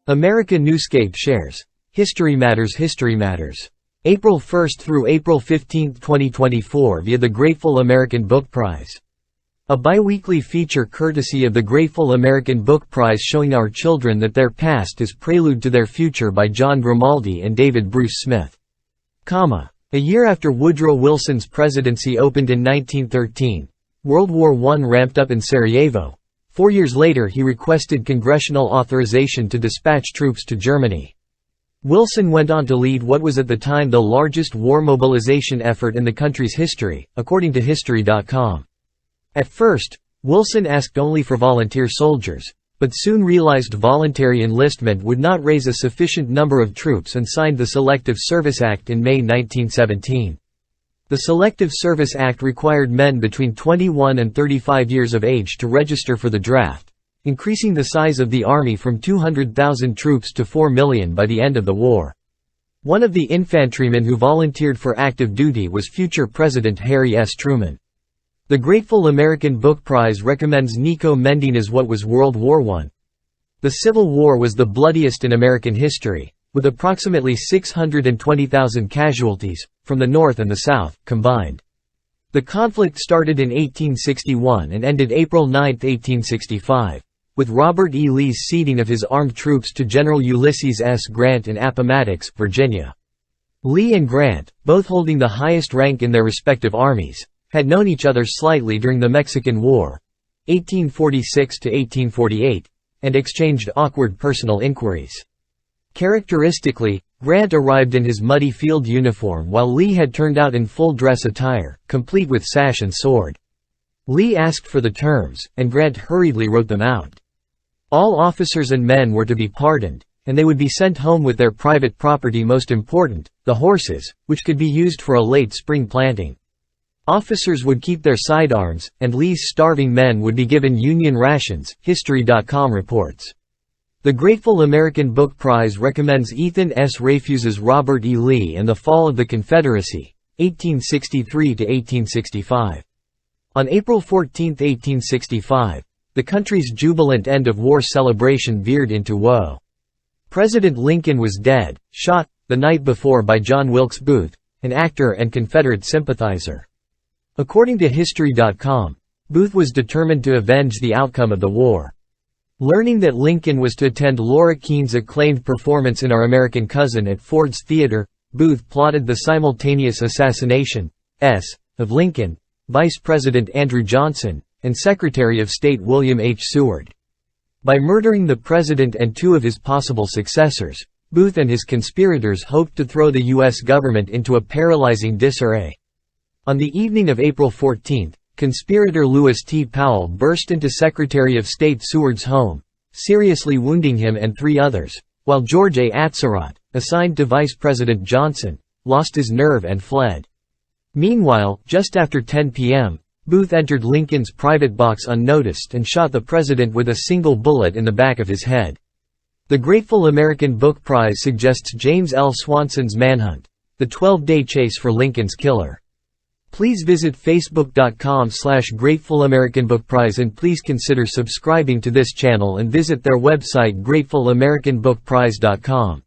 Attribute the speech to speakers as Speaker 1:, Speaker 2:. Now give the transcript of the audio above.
Speaker 1: America Newscape shares. History Matters. April 1 through April 15, 2024 via the Grateful American Book Prize. A bi-weekly feature courtesy of the Grateful American Book Prize showing our children that their past is prelude to their future by John Grimaldi and David Bruce Smith. A year after Woodrow Wilson's presidency opened in 1913, World War I ramped up in Sarajevo. 4 years later he requested congressional authorization to dispatch troops to Germany. Wilson went on to lead what was at the time the largest war mobilization effort in the country's history, according to History.com. At first, Wilson asked only for volunteer soldiers, but soon realized voluntary enlistment would not raise a sufficient number of troops and signed the Selective Service Act in May 1917. The Selective Service Act required men between 21 and 35 years of age to register for the draft, increasing the size of the army from 200,000 troops to 4 million by the end of the war. One of the infantrymen who volunteered for active duty was future President Harry S. Truman. The Grateful American Book Prize recommends Nico Mendina's What Was World War I? The Civil War was the bloodiest in American history, with approximately 620,000 casualties, from the North and the South, combined. The conflict started in 1861 and ended April 9, 1865, with Robert E. Lee's ceding of his armed troops to General Ulysses S. Grant in Appomattox, Virginia. Lee and Grant, both holding the highest rank in their respective armies, had known each other slightly during the Mexican War, 1846–1848, and exchanged awkward personal inquiries. Characteristically, Grant arrived in his muddy field uniform while Lee had turned out in full dress attire, complete with sash and sword. Lee asked for the terms, and Grant hurriedly wrote them out. All officers and men were to be pardoned, and they would be sent home with their private property, most important, the horses, which could be used for a late spring planting. Officers would keep their sidearms, and Lee's starving men would be given Union rations, History.com reports. The Grateful American Book Prize recommends Ethan S. Raffuse's Robert E. Lee and the Fall of the Confederacy, 1863–1865. On April 14, 1865, the country's jubilant end-of-war celebration veered into woe. President Lincoln was dead, shot, the night before by John Wilkes Booth, an actor and Confederate sympathizer. According to History.com, Booth was determined to avenge the outcome of the war. Learning that Lincoln was to attend Laura Keene's acclaimed performance in Our American Cousin at Ford's Theater, Booth plotted the simultaneous assassination of Lincoln, Vice President Andrew Johnson, and Secretary of State William H. Seward. By murdering the president and two of his possible successors, Booth and his conspirators hoped to throw the U.S. government into a paralyzing disarray. On the evening of April 14, conspirator Lewis T. Powell burst into Secretary of State Seward's home, seriously wounding him and 3 others, while George A. Atzerodt, assigned to Vice President Johnson, lost his nerve and fled. Meanwhile, just after 10 p.m., Booth entered Lincoln's private box unnoticed and shot the president with a single bullet in the back of his head. The Grateful American Book Prize suggests James L. Swanson's Manhunt, the 12-day chase for Lincoln's killer. Please visit facebook.com/Grateful American Book Prize and please consider subscribing to this channel and visit their website grateful-american-book-prize.com.